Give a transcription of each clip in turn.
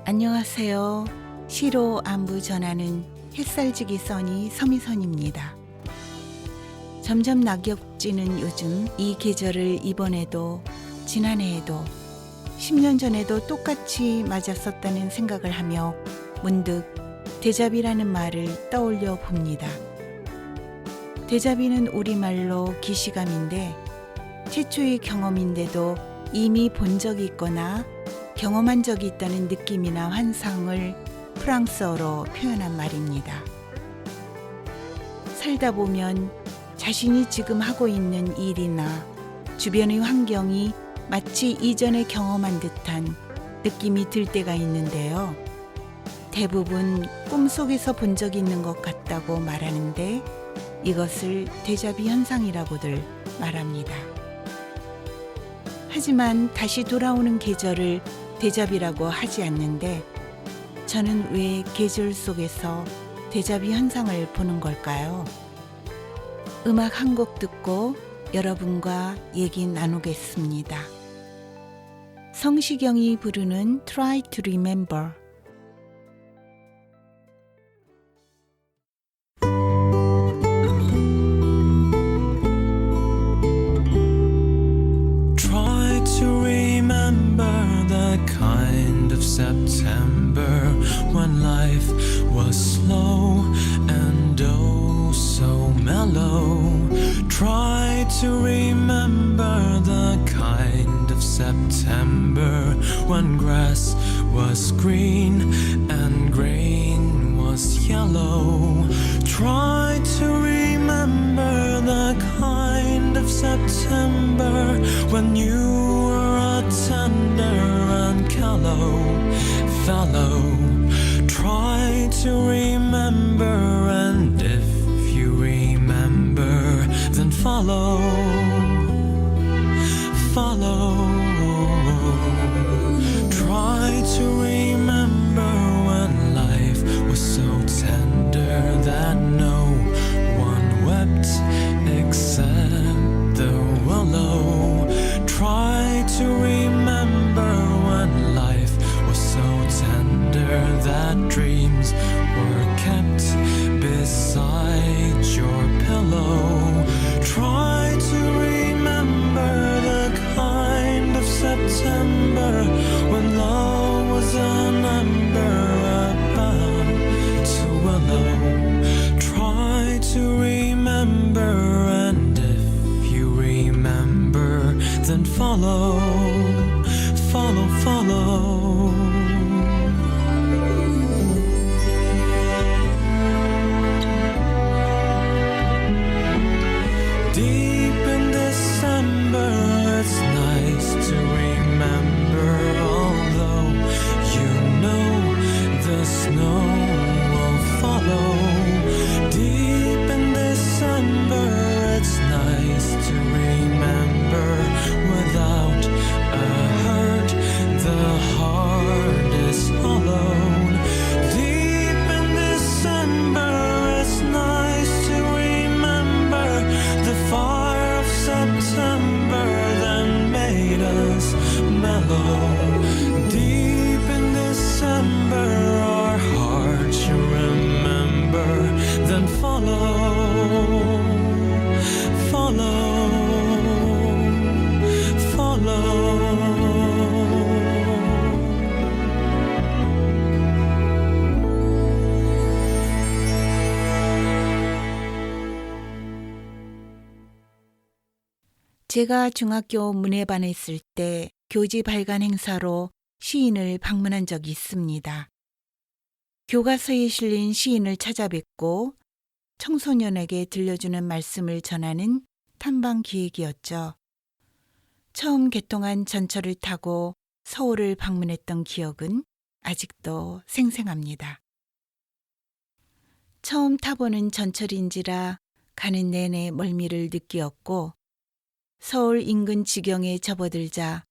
안녕하세요. 시로 안부 전하는 햇살지기 써니 서미선입니다. 점점 낙엽지는 요즘 이 계절을 이번에도 지난해에도 10년 전에도 똑같이 맞았었다는 생각을 하며 문득 데자비라는 말을 떠올려 봅니다. 데자비는 우리말로 기시감인데 최초의 경험인데도 이미 본 적이 있거나 경험한 적이 있다는 느낌이나 환상을 프랑스어로 표현한 말입니다. 살다 보면 자신이 지금 하고 있는 일이나 주변의 환경이 마치 이전에 경험한 듯한 느낌이 들 때가 있는데요. 대부분 꿈속에서 본 적이 있는 것 같다고 말하는데 이것을 데자비 현상이라고들 말합니다. 하지만 다시 돌아오는 계절을 데자비라고 하지 않는데 저는 왜 계절 속에서 데자비 현상을 보는 걸까요? 음악 한 곡 듣고 여러분과 얘기 나누겠습니다. 성시경이 부르는 Try to Remember. September when life was slow and oh so mellow. Try to remember the kind of September when grass was green and grain was yellow. Try to remember the kind of September when you were a tender and callow fellow. Try to remember, and if you remember, then follow. Try to remember when life was so tender that no one wept except the willow. Try to remember when life was so tender that dreams were kept beside your pillow. Try to remember the kind of September when love was an ember about to willow. Try to remember, and if you remember, then follow. Deep in December, it's nice to remember, although you know the snow will follow. Deep in December, it's nice to remember without a hurt. The heart is hollow. Deep in December, it's nice to remember the fire of September that made us mellow. Deep in December, our hearts you remember, then follow. 제가 중학교 문예반에 있을 때 교지 발간 행사로 시인을 방문한 적이 있습니다. 교과서에 실린 시인을 찾아뵙고 청소년에게 들려주는 말씀을 전하는 탐방 기획이었죠. 처음 개통한 전철을 타고 서울을 방문했던 기억은 아직도 생생합니다. 처음 타보는 전철인지라 가는 내내 멀미를 느끼었고 서울 인근 지경에 접어들자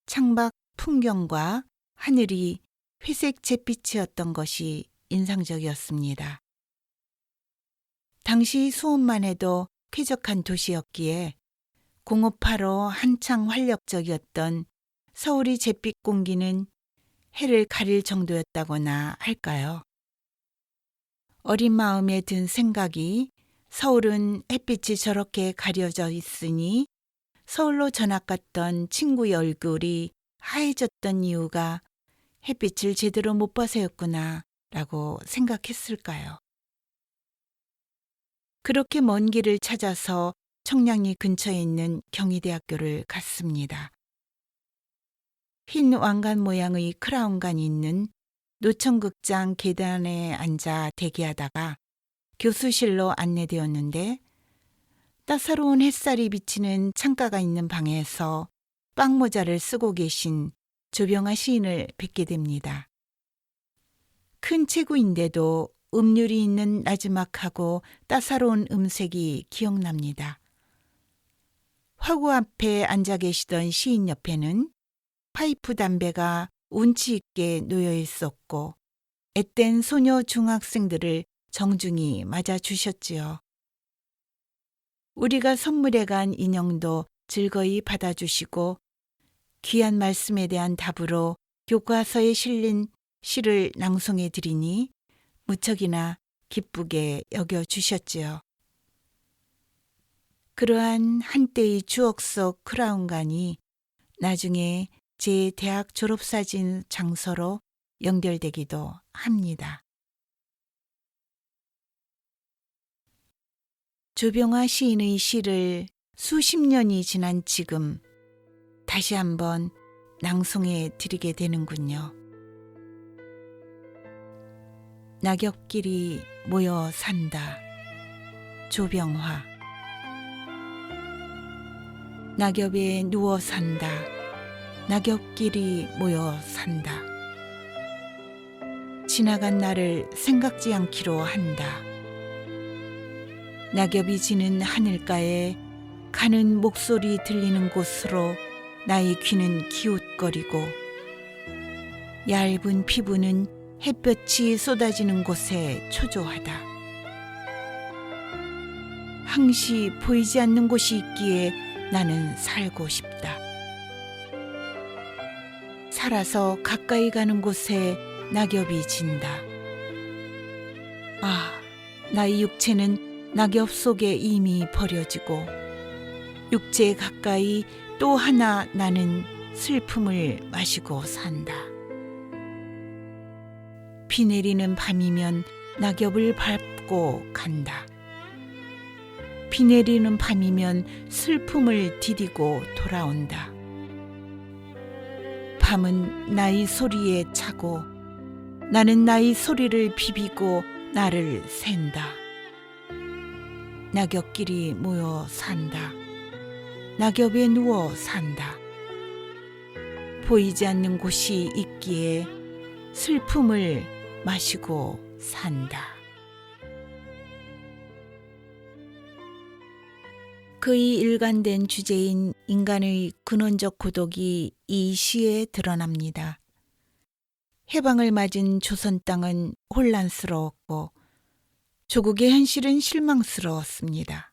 창밖 풍경과 하늘이 회색 잿빛이었던 것이 인상적이었습니다. 당시 수원만 해도 쾌적한 도시였기에 공업화로 한창 활력적이었던 서울의 잿빛 공기는 해를 가릴 정도였다거나 할까요? 어린 마음에 든 생각이 서울은 햇빛이 저렇게 가려져 있으니 서울로 전학 갔던 친구의 얼굴이 하얘졌던 이유가 햇빛을 제대로 못 봐서였구나 라고 생각했을까요? 그렇게 먼 길을 찾아서 청량리 근처에 있는 경희대학교를 갔습니다. 흰 왕관 모양의 크라운관이 있는 노천극장 계단에 앉아 대기하다가 교수실로 안내되었는데 따사로운 햇살이 비치는 창가가 있는 방에서 빵모자를 쓰고 계신 조병아 시인을 뵙게 됩니다. 큰 체구인데도 음률이 있는 나지막하고 따사로운 음색이 기억납니다. 화구 앞에 앉아 계시던 시인 옆에는 파이프 담배가 운치 있게 놓여 있었고 앳된 소녀 중학생들을 정중히 맞아주셨지요. 우리가 선물해 간 인형도 즐거이 받아주시고 귀한 말씀에 대한 답으로 교과서에 실린 시를 낭송해 드리니 무척이나 기쁘게 여겨주셨지요. 그러한 한때의 추억 속 크라운관이 나중에 제 대학 졸업사진 장소로 연결되기도 합니다. 조병아 시인의 시를 수십 년이 지난 지금 다시 한번 낭송해 드리게 되는군요. 낙엽끼리 모여 산다. 조병화. 낙엽에 누워 산다. 낙엽끼리 모여 산다. 지나간 날을 생각지 않기로 한다. 낙엽이 지는 하늘가에 가는 목소리 들리는 곳으로 나의 귀는 기웃거리고 얇은 피부는 햇볕이 쏟아지는 곳에 초조하다. 항시 보이지 않는 곳이 있기에 나는 살고 싶다. 살아서 가까이 가는 곳에 낙엽이 진다. 아, 나의 육체는 낙엽 속에 이미 버려지고 육체에 가까이 또 하나 나는 슬픔을 마시고 산다. 비 내리는 밤이면 낙엽을 밟고 간다. 비 내리는 밤이면 슬픔을 디디고 돌아온다. 밤은 나의 소리에 차고 나는 나의 소리를 비비고 나를 샌다. 낙엽끼리 모여 산다. 낙엽에 누워 산다. 보이지 않는 곳이 있기에 슬픔을 마시고 산다. 그의 일관된 주제인 인간의 근원적 고독이 이 시에 드러납니다. 해방을 맞은 조선 땅은 혼란스러웠고 조국의 현실은 실망스러웠습니다.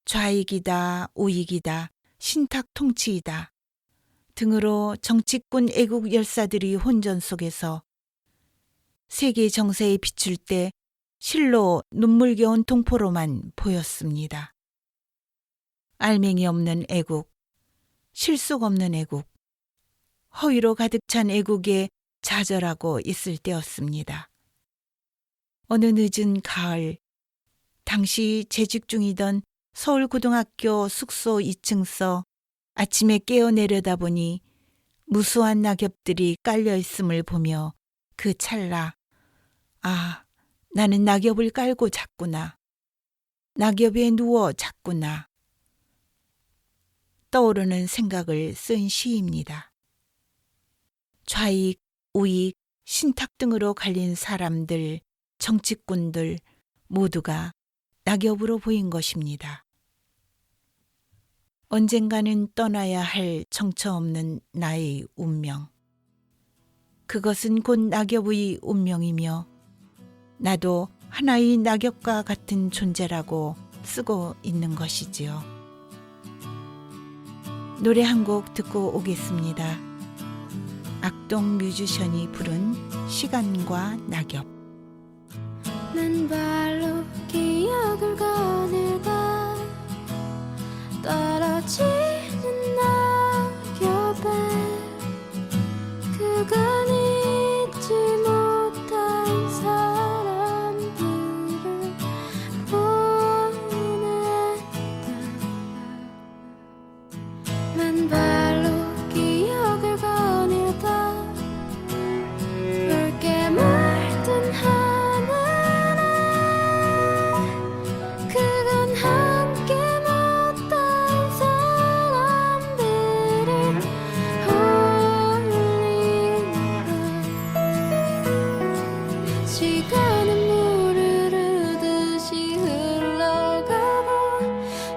좌익이다, 우익이다, 신탁 통치이다 등으로 정치꾼 애국 열사들이 혼전 속에서 세계 정세에 비출 때 실로 눈물겨운 동포로만 보였습니다. 알맹이 없는 애국, 실속 없는 애국, 허위로 가득 찬 애국에 좌절하고 있을 때였습니다. 어느 늦은 가을, 당시 재직 중이던 서울고등학교 숙소 2층서 아침에 깨어 내려다보니 무수한 낙엽들이 깔려 있음을 보며 그 찰나, 아, 나는 낙엽을 깔고 잤구나. 낙엽에 누워 잤구나. 떠오르는 생각을 쓴 시입니다. 좌익, 우익, 신탁 등으로 갈린 사람들, 정치꾼들 모두가 낙엽으로 보인 것입니다. 언젠가는 떠나야 할 정처 없는 나의 운명. 그것은 곧 낙엽의 운명이며 나도 하나의 낙엽과 같은 존재라고 쓰고 있는 것이지요. 노래 한 곡 듣고 오겠습니다. 박동 뮤지션이 부른 시간과 낙엽. 맨발로 기억을 거닐다 떨어지는 낙엽에 그간 잊지 못한 사람들을 보낸다. 맨발로 기억을 거닐다 붉게 물든 하늘에 그간 함께 못한 사람들을 올린다. 시간은 물을 흐르듯이 흘러가고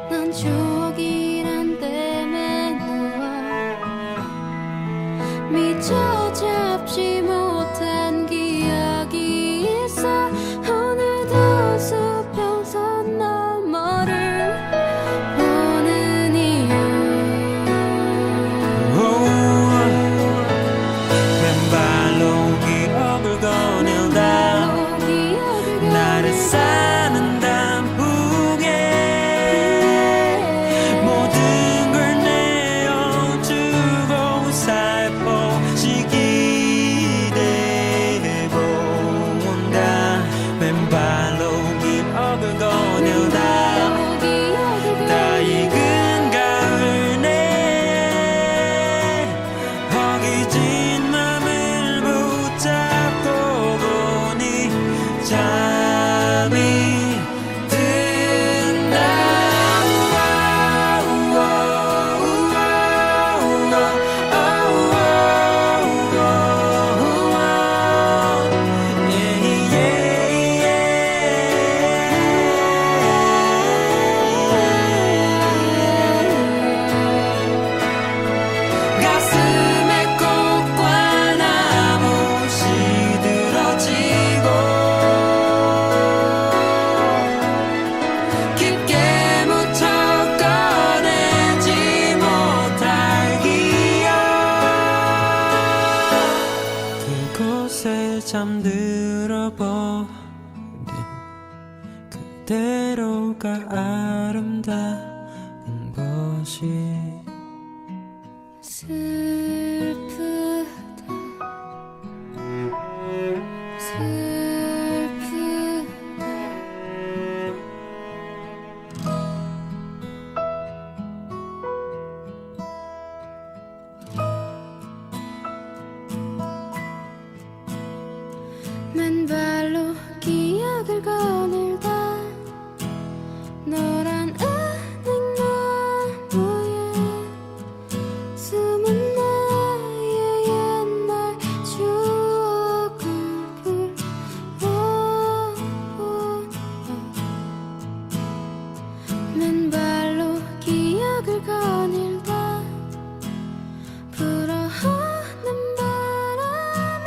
난 추억이란 댐에 누워 미처 잡지 못한 기억이 있어. 오늘도 수평선 너머를 보는 이유. 맨발로 기억을 거닐다 기억을 나를 사는 단풍에 모든 걸 내어주고 살포시 기대해본다. 맨발로 기억을 거닐다 다 익은 가을 내 허기진 맘을 붙잡고 보니 잠이 든다. 가슴에 꽃과 나무 시들어지고 깊게 묻혀 꺼내지 못할 기억 그곳에 잠들어 버린 그대로가 아름다운 것이 슬프다 슬프다. 맨발로 기억을 거닐다 노란 은행나무에 숨은 나의 옛날 추억을 불러본다. 맨발로 기억을 거닐다 불어오는 바람에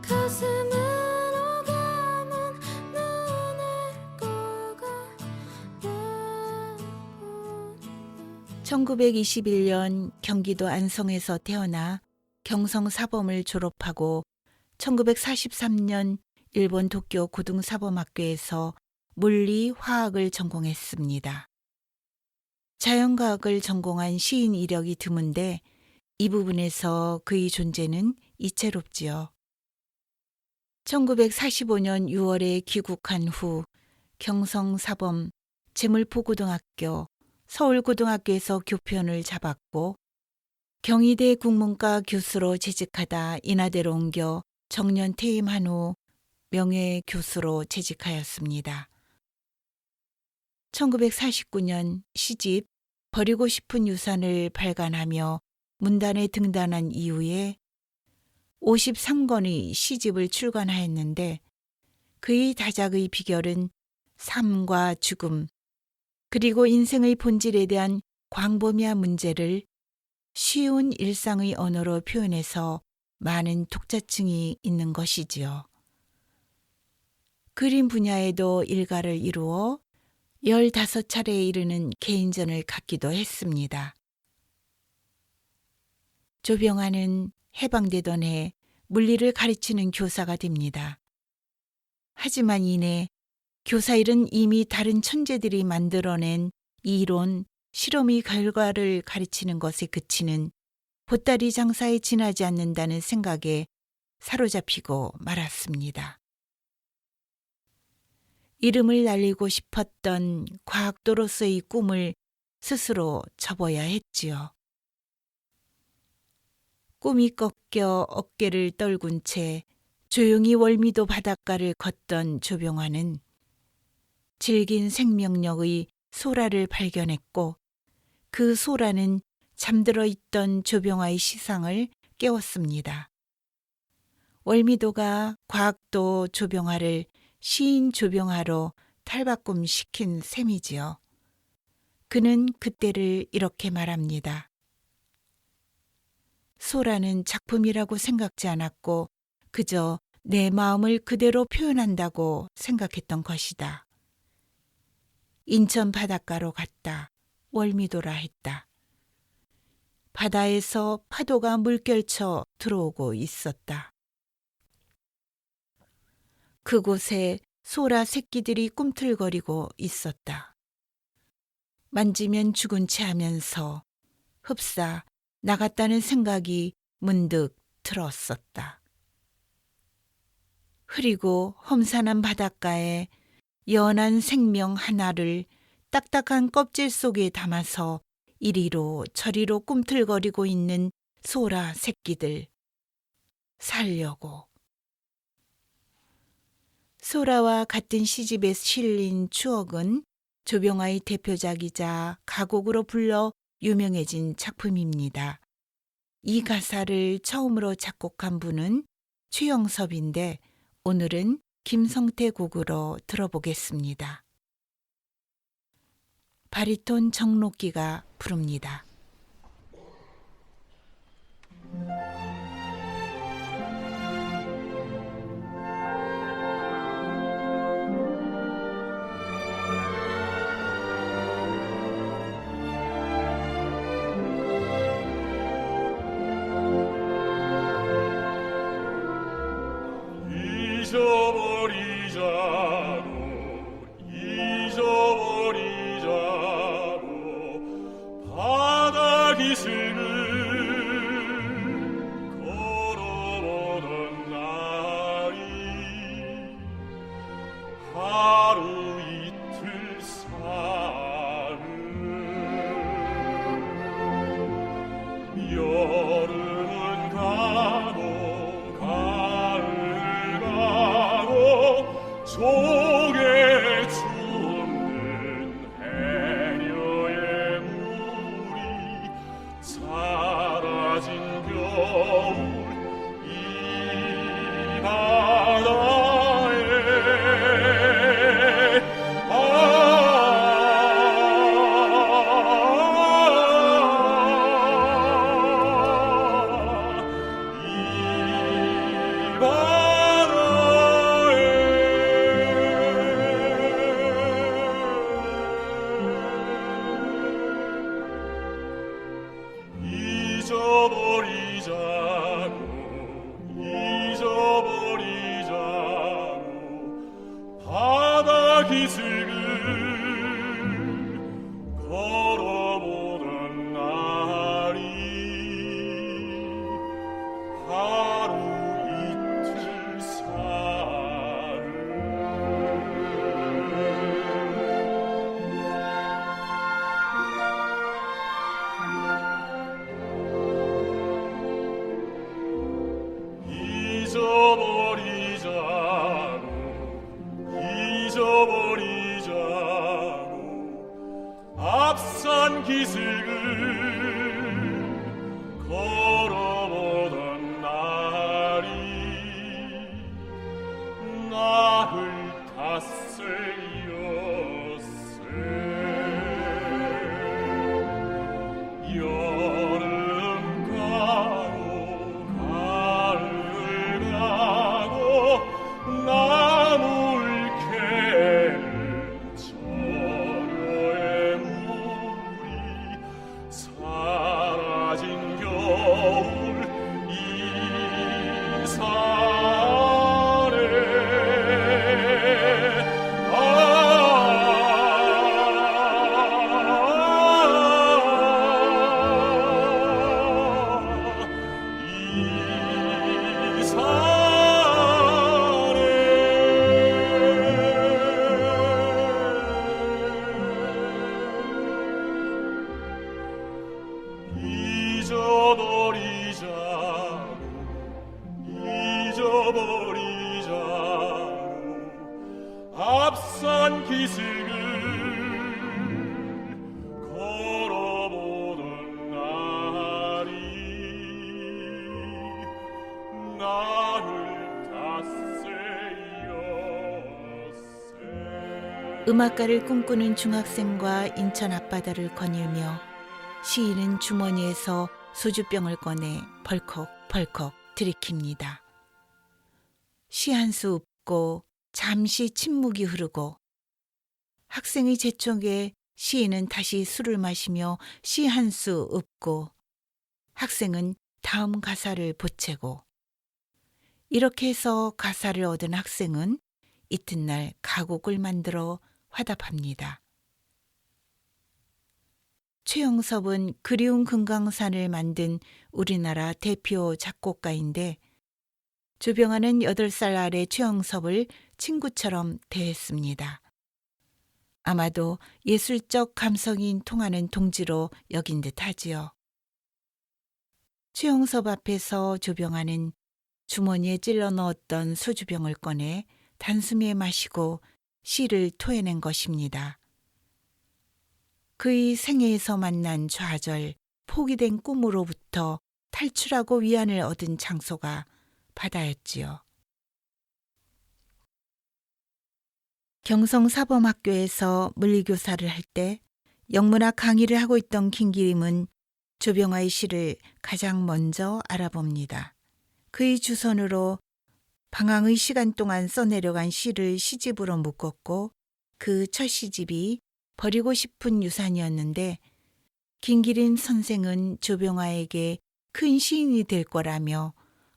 가슴으로 감은 눈을 꺼가 나본다. 1921년 경기도 안성에서 태어나 경성사범을 졸업하고 1943년 일본 도쿄 고등사범학교에서 물리, 화학을 전공했습니다. 자연과학을 전공한 시인 이력이 드문데 이 부분에서 그의 존재는 이채롭지요. 1945년 6월에 귀국한 후 경성사범, 제물포고등학교, 서울고등학교에서 교편을 잡았고 경희대 국문과 교수로 재직하다 인하대로 옮겨 정년 퇴임한 후 명예교수로 재직하였습니다. 1949년 시집 버리고 싶은 유산을 발간하며 문단에 등단한 이후에 53권의 시집을 출간하였는데 그의 다작의 비결은 삶과 죽음 그리고 인생의 본질에 대한 광범위한 문제를 쉬운 일상의 언어로 표현해서 많은 독자층이 있는 것이지요. 그림 분야에도 일가를 이루어 15차례에 이르는 개인전을 갖기도 했습니다. 조병아는 해방되던 해 물리를 가르치는 교사가 됩니다. 하지만 이내 교사 일은 이미 다른 천재들이 만들어낸 이론, 실험의 결과를 가르치는 것에 그치는 보따리 장사에 지나지 않는다는 생각에 사로잡히고 말았습니다. 이름을 날리고 싶었던 과학도로서의 꿈을 스스로 접어야 했지요. 꿈이 꺾여 어깨를 떨군 채 조용히 월미도 바닷가를 걷던 조병화는 질긴 생명력의 소라를 발견했고 그 소라는 잠들어 있던 조병화의 시상을 깨웠습니다. 월미도가 과학도 조병화를 시인 조병화로 탈바꿈시킨 셈이지요. 그는 그때를 이렇게 말합니다. 소라는 작품이라고 생각지 않았고 그저 내 마음을 그대로 표현한다고 생각했던 것이다. 인천 바닷가로 갔다. 월미도라 했다. 바다에서 파도가 물결쳐 들어오고 있었다. 그곳에 소라 새끼들이 꿈틀거리고 있었다. 만지면 죽은 채 하면서 흡사 나갔다는 생각이 문득 들었었다. 흐리고 험산한 바닷가에 연한 생명 하나를 딱딱한 껍질 속에 담아서 이리로 저리로 꿈틀거리고 있는 소라 새끼들. 살려고. 소라와 같은 시집에 실린 추억은 조병아의 대표작이자 가곡으로 불러 유명해진 작품입니다. 이 가사를 처음으로 작곡한 분은 최영섭인데 오늘은 김성태 곡으로 들어보겠습니다. 바리톤 정록기가 부릅니다. 잊어버리자고 바다 기슭을 걸어보던 날이 하루 이틀 사흘 여름은 가고 가을 가고 조개 줍는 해녀의 물이 사라진 겨울 이 바다에 잊어버리자고 바다 기슭을 걸어보던 날이 하루 이틀 사흘 잊어버리자고 앞산 기슭을 걸어보던 날이 나흘 닷새였세 여름 가고 가을 가고 나물 캐는 처녀의 물이 사라진 겨울 잊어버리자고 앞산 기슭을 걸어보던 날이 나를 닷새였세. 음악가를 꿈꾸는 중학생과 인천 앞바다를 거닐며 시인은 주머니에서 소주병을 꺼내 벌컥벌컥 들이킵니다. 시 한 수 읊고 잠시 침묵이 흐르고 학생의 재촉에 시인은 다시 술을 마시며 시 한 수 읊고 학생은 다음 가사를 보채고 이렇게 해서 가사를 얻은 학생은 이튿날 가곡을 만들어 화답합니다. 최영섭은 그리운 금강산을 만든 우리나라 대표 작곡가인데 조병아는 8살 아래 최영섭을 친구처럼 대했습니다. 아마도 예술적 감성이 통하는 동지로 여긴 듯하지요. 최영섭 앞에서 조병아는 주머니에 찔러 넣었던 소주병을 꺼내 단숨에 마시고 시를 토해낸 것입니다. 그의 생애에서 만난 좌절, 포기된 꿈으로부터 탈출하고 위안을 얻은 장소가 바다였지요. 경성사범학교에서 물리교사를 할 때 영문학 강의를 하고 있던 김기림은 조병아의 시를 가장 먼저 알아봅니다. 그의 주선으로 방황의 시간 동안 써내려간 시를 시집으로 묶었고 그 첫 시집이 버리고 싶은 유산이었는데 김기림 선생은 조병아에게 큰 시인이 될 거라며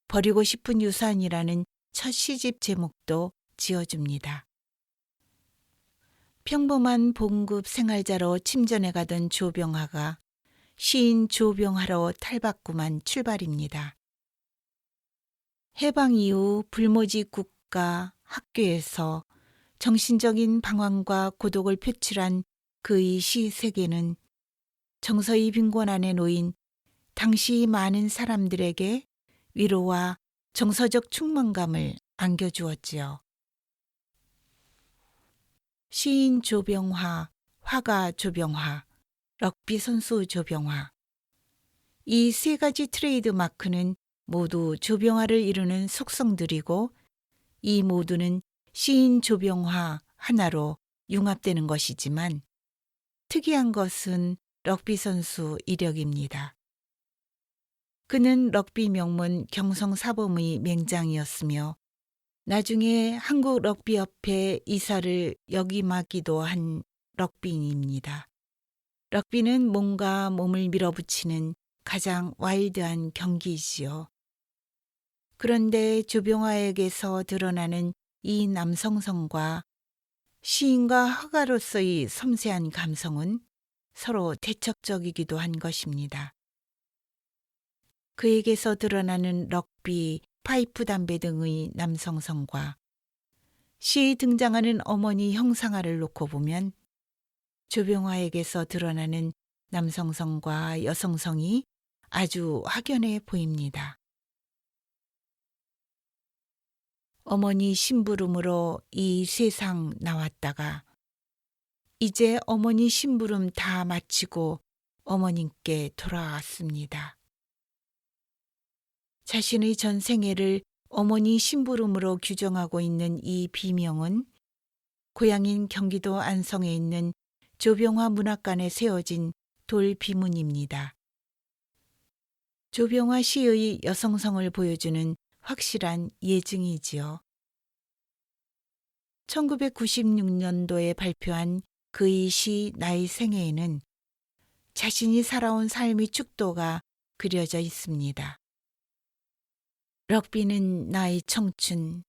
버리고 싶은 유산이라는 첫 시집 제목도 지어줍니다. 평범한 봉급 생활자로 침전해 가던 조병아가 시인 조병아로 탈바꿈한 출발입니다. 해방 이후 불모지 국가 학교에서 정신적인 방황과 고독을 표출한 그의 시 세계는 정서의 빈곤 안에 놓인 당시 많은 사람들에게 위로와 정서적 충만감을 안겨주었지요. 시인 조병화, 화가 조병화, 럭비 선수 조병화. 이 세 가지 트레이드 마크는 모두 조병화를 이루는 속성들이고 이 모두는 시인 조병화 하나로 융합되는 것이지만 특이한 것은 럭비 선수 이력입니다. 그는 럭비 명문 경성사범의 맹장이었으며 나중에 한국 럭비협회 이사를 역임하기도 한 럭비인입니다. 럭비는 몸과 몸을 밀어붙이는 가장 와일드한 경기이지요. 그런데 조병아에게서 드러나는 이 남성성과 시인과 화가로서의 섬세한 감성은 서로 대척적이기도 한 것입니다. 그에게서 드러나는 럭비, 파이프 담배 등의 남성성과 시에 등장하는 어머니 형상화를 놓고 보면 조병아에게서 드러나는 남성성과 여성성이 아주 확연해 보입니다. 어머니 심부름으로 이 세상 나왔다가 이제 어머니 심부름 다 마치고 어머님께 돌아왔습니다. 자신의 전 생애를 어머니 심부름으로 규정하고 있는 이 비명은 고향인 경기도 안성에 있는 조병화 문학관에 세워진 돌 비문입니다. 조병화 시의 여성성을 보여주는 확실한 예증이지요. 1996년도에 발표한 그의 시 나의 생애에는 자신이 살아온 삶의 축도가 그려져 있습니다. 럭비는 나의 청춘,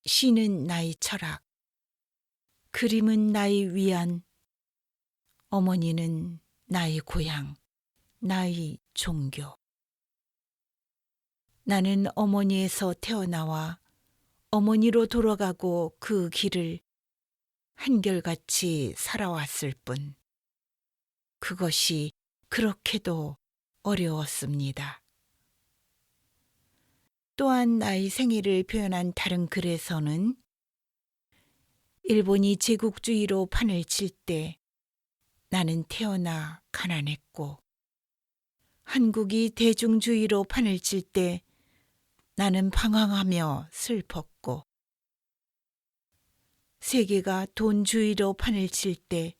시는 나의 철학, 그림은 나의 위안, 어머니는 나의 고향, 나의 종교. 나는 어머니에서 태어나와 어머니로 돌아가고 그 길을 한결같이 살아왔을 뿐 그것이 그렇게도 어려웠습니다. 또한 나의 생애를 표현한 다른 글에서는 일본이 제국주의로 판을 칠 때 나는 태어나 가난했고, 한국이 대중주의로 판을 칠 때 나는 방황하며 슬펐고, 세계가 돈주의로 판을 칠 때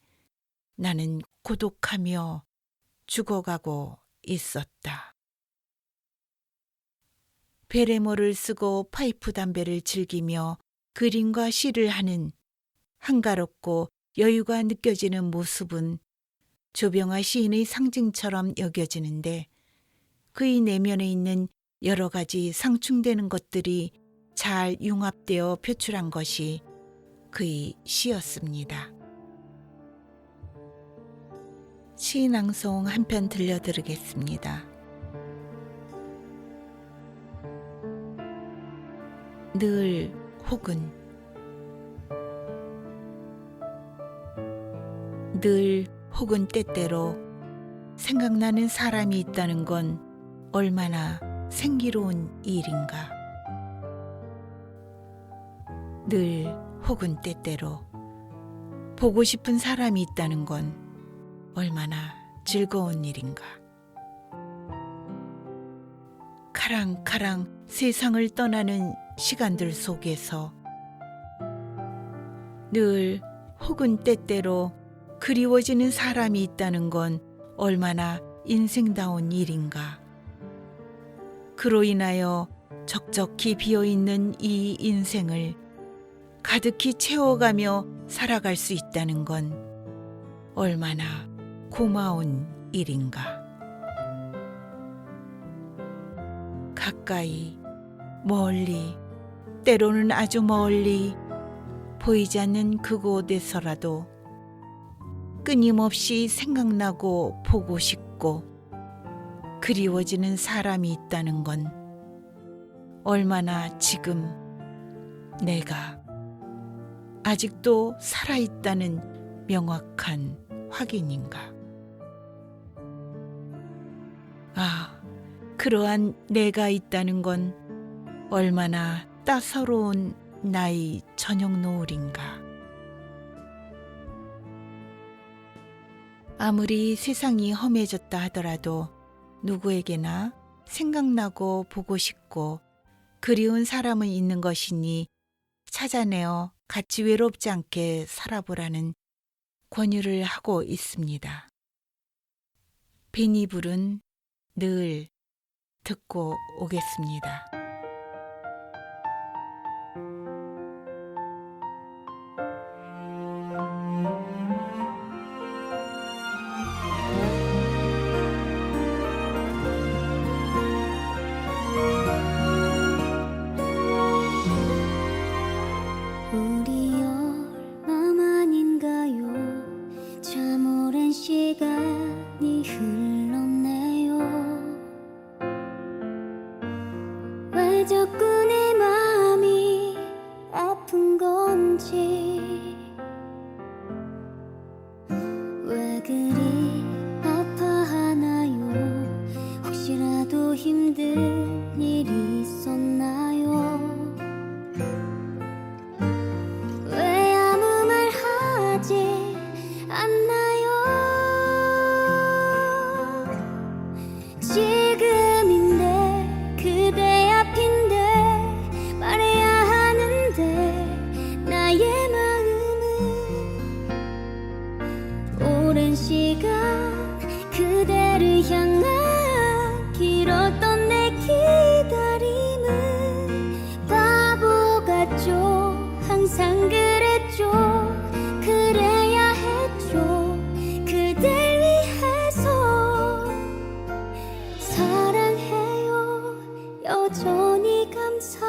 나는 고독하며 죽어가고 있었다. 베레모를 쓰고 파이프 담배를 즐기며 그림과 시를 하는 한가롭고 여유가 느껴지는 모습은 조병아 시인의 상징처럼 여겨지는데, 그의 내면에 있는 여러 가지 상충되는 것들이 잘 융합되어 표출한 것이 그의 시였습니다. 시 낭송 한 편 들려드리겠습니다. 늘 혹은 늘 혹은 때때로 생각나는 사람이 있다는 건 얼마나 생기로운 일인가. 늘 혹은 때때로 보고 싶은 사람이 있다는 건 얼마나 즐거운 일인가. 카랑카랑 세상을 떠나는 시간들 속에서 늘 혹은 때때로 그리워지는 사람이 있다는 건 얼마나 인생다운 일인가. 그로 인하여 적적히 비어있는 이 인생을 가득히 채워가며 살아갈 수 있다는 건 얼마나 고마운 일인가. 가까이, 멀리, 때로는 아주 멀리 보이지 않는 그곳에서라도 끊임없이 생각나고 보고 싶고 그리워지는 사람이 있다는 건 얼마나 지금 내가 아직도 살아있다는 명확한 확인인가. 아, 그러한 내가 있다는 건 얼마나 따사로운 나의 저녁 노을인가. 아무리 세상이 험해졌다 하더라도 누구에게나 생각나고 보고 싶고 그리운 사람은 있는 것이니 찾아내어 같이 외롭지 않게 살아보라는 권유를 하고 있습니다. 빈이 부른 늘 듣고 오겠습니다. 우리 얼마만인가요? 참 오랜 시간이 흘렀네요. 왜 자꾸 내 맘이 아픈 건지, 왜 그리 아파하나요? 혹시라도 힘든 일이 있었나요? 왜 아무 말 하지 않나요? 지금인데 그대 앞인데 말해야 하는데 나의 마음은 오랜 시간 그대를 향한 길었던 내 기다림은 바보 같죠. 항상 그랬죠. 그래야 했죠. 그댈 위해서 사랑해요. 여전히 감사해요.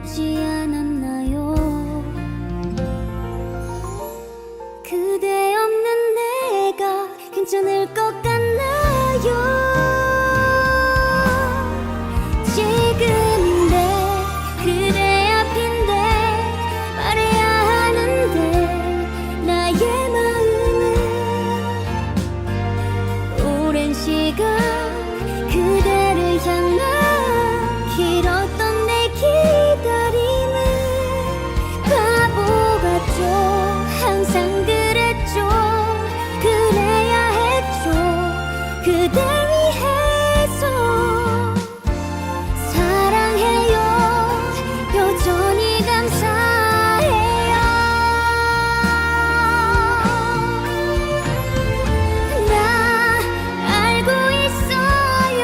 늦지 않았나요? 그대 없는 내가 괜찮을 것 같나요? 지금인데 그대 앞인데 말해야 하는데 나의 마음은 오랜 시간 그대를 향한 길었던 내 기다림은 바보 같죠. 항상 그랬죠. 그래야 했죠. 그대 위해서 사랑해요. 여전히 감사해요. 나 알고 있어요.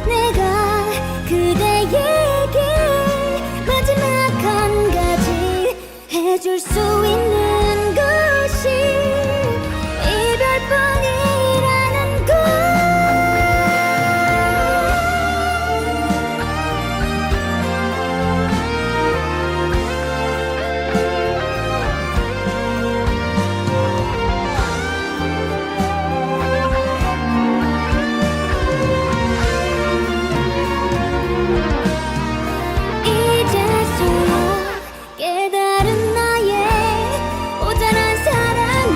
내가 그대에게 마지막 한 가지 해줄 수 있는 것이 이별뿐이라는 것. 이제서야 깨달은 나의 오잘한 사랑을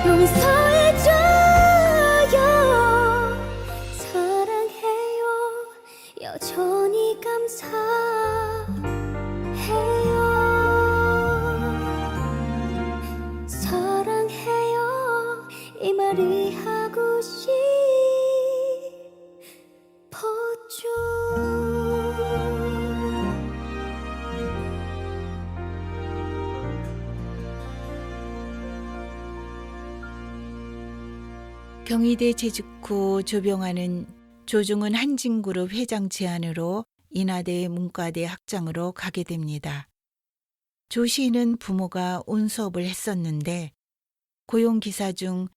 용서해줘요. 사랑해요. 여전히 감사해요. 사랑해요. 이 말이 하고 싶었죠. 경희대 재직 후 조병환은 조중훈 한진그룹 회장 제안으로 인하대 문과대 학장으로 가게 됩니다. 조 시인은 부모가 운수업을 했었는데 고용기사 중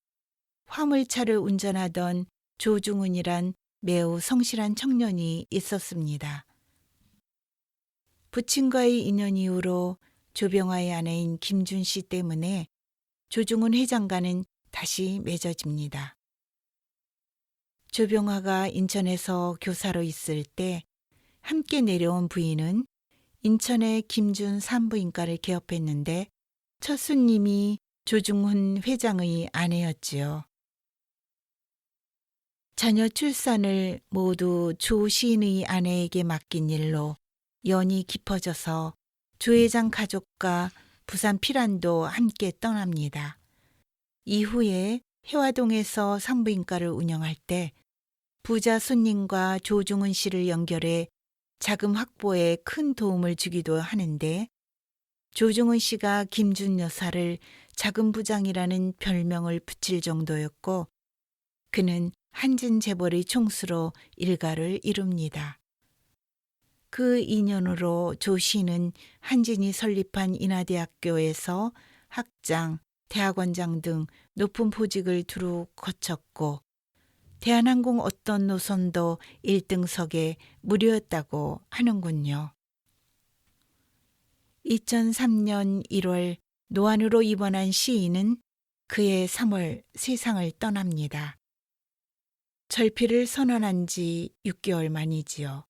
화물차를 운전하던 조중훈이란 매우 성실한 청년이 있었습니다. 부친과의 인연 이후로 조병화의 아내인 김준 씨 때문에 조중훈 회장과는 다시 맺어집니다. 조병화가 인천에서 교사로 있을 때 함께 내려온 부인은 인천의 김준 산부인과를 개업했는데 첫 손님이 조중훈 회장의 아내였지요. 자녀 출산을 모두 조 시인의 아내에게 맡긴 일로 연이 깊어져서 조 회장 가족과 부산 피란도 함께 떠납니다. 이후에 해화동에서 산부인과를 운영할 때 부자 손님과 조중훈 씨를 연결해 자금 확보에 큰 도움을 주기도 하는데 조중훈 씨가 김준 여사를 자금부장이라는 별명을 붙일 정도였고 그는 한진 재벌의 총수로 일가를 이룹니다. 그 인연으로 조 씨는 한진이 설립한 인하대학교에서 학장, 대학원장 등 높은 보직을 두루 거쳤고 대한항공 어떤 노선도 1등석에 무료였다고 하는군요. 2003년 1월 노안으로 입원한 시인은 그해 3월 세상을 떠납니다. 절필을 선언한 지 6개월 만이지요.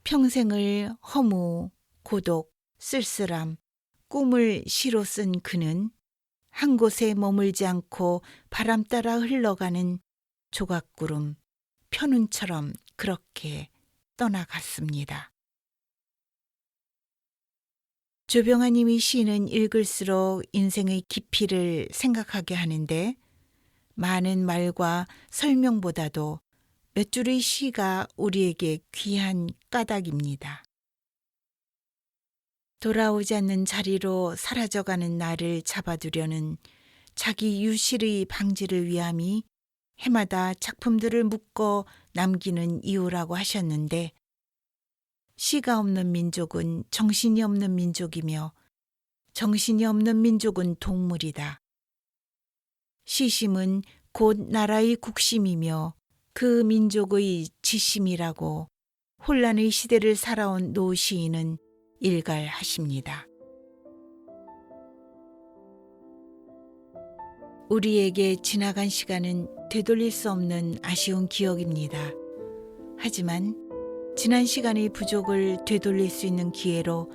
평생을 허무, 고독, 쓸쓸함, 꿈을 시로 쓴 그는 한 곳에 머물지 않고 바람 따라 흘러가는 조각구름, 편운처럼 그렇게 떠나갔습니다. 조병아님이 시는 읽을수록 인생의 깊이를 생각하게 하는데 많은 말과 설명보다도 몇 줄의 시가 우리에게 귀한 까닭입니다. 돌아오지 않는 자리로 사라져가는 나를 잡아두려는 자기 유실의 방지를 위함이 해마다 작품들을 묶어 남기는 이유라고 하셨는데 시가 없는 민족은 정신이 없는 민족이며 정신이 없는 민족은 동물이다. 시심은 곧 나라의 국심이며 그 민족의 지심이라고 혼란의 시대를 살아온 노 시인은 일갈하십니다. 우리에게 지나간 시간은 되돌릴 수 없는 아쉬운 기억입니다. 하지만 지난 시간의 부족을 되돌릴 수 있는 기회로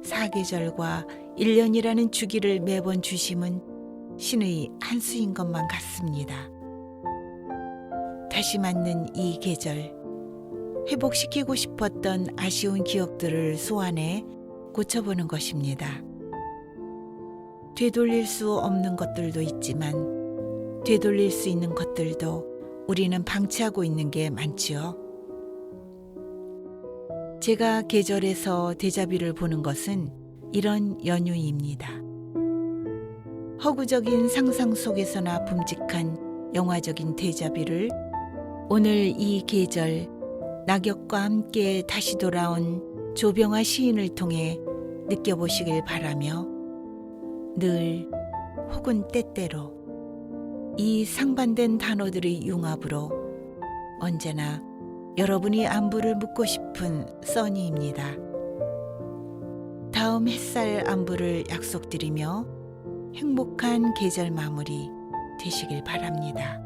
사계절과 1년이라는 주기를 매번 주심은 신의 한 수인 것만 같습니다. 다시 맞는 이 계절, 회복시키고 싶었던 아쉬운 기억들을 소환해 고쳐보는 것입니다. 되돌릴 수 없는 것들도 있지만 되돌릴 수 있는 것들도 우리는 방치하고 있는 게 많지요. 제가 계절에서 데자뷰를 보는 것은 이런 연유입니다. 허구적인 상상 속에서나 붐직한 영화적인 데자뷰를 오늘 이 계절 낙엽과 함께 다시 돌아온 조병화 시인을 통해 느껴보시길 바라며 늘 혹은 때때로 이 상반된 단어들의 융합으로 언제나 여러분이 안부를 묻고 싶은 써니입니다. 다음 햇살 안부를 약속드리며 행복한 계절 마무리 되시길 바랍니다.